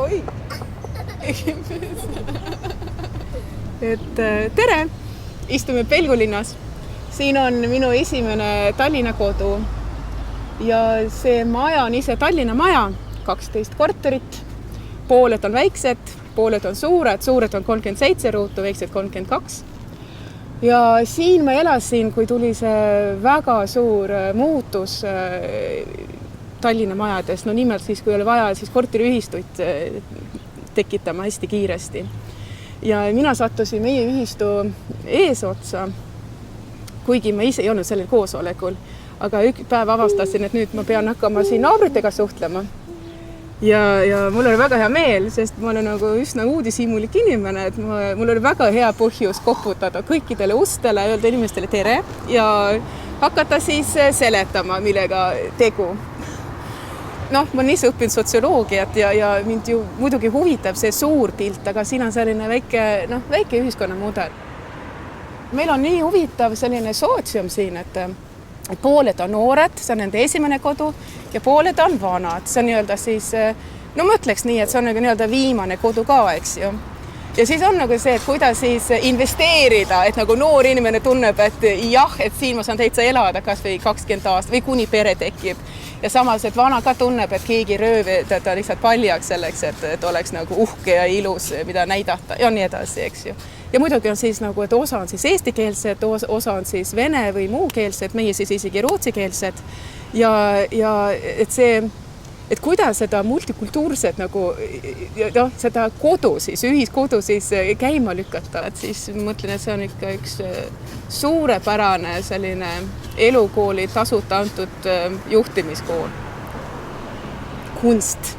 oi. Tere, istume Pelgulinnas. Siin on minu esimene Tallinna kodu ja see maja on ise Tallinna maja, 12 korterit, pooled on väiksed, pooled on suured on 37 ruutu, väiksed 32. Ja siin ma elasin, kui tuli see väga suur muutus Tallinna majades, no nimelt siis, kui oli vaja siis korteriühistuid tekitama hästi kiiresti. Ja mina sattusin meie ühistu eesotsa, kuigi ma ise ei olnud sellel koosolekul, aga üks päev avastasin, et nüüd ma pean hakkama siin naabritega suhtlema. Ja mul oli väga hea meel, sest ma olen nagu üsna uudishimulik inimene, et mul oli väga hea põhjus koputada kõikidele ustele, öelda inimestele tere ja hakata siis seletama, millega tegu. Noh, ma olen ise õppinud sotsioloogiat ja mind ju muidugi huvitab see suur pilt, aga siin on selline väike ühiskonnamudel. Meil on nii huvitav selline sootsium siin, et pooled on noored, see on nende esimene kodu ja pooled on vanad. See on nii-öelda siis, no ma ütleks nii, et see on nagu nii-öelda viimane kodu ka, eks ju. Ja siis on nagu see, et kuidas siis investeerida, et nagu noor inimene tunneb, et jah, et siin ma saan täitsa elada kas või 20 aastat või kuni pere tekib. Ja samas, et vana ka tunneb, et keegi röövi ta lihtsalt paljaks selleks, et oleks nagu uhke ja ilus, mida näidata ja nii edasi, eks ju. Ja muidugi on siis nagu, et osa on siis eestikeelsed, osa on siis vene või muukeelsed, meie siis isegi rootsikeelsed. Ja et see, et kuidas seda multikultuurset nagu, seda kodu siis, ühiskodu siis käima lükata, et siis mõtlen, et see on ikka üks suurepärane selline elukooli tasuta antud juhtimiskool. Kunst.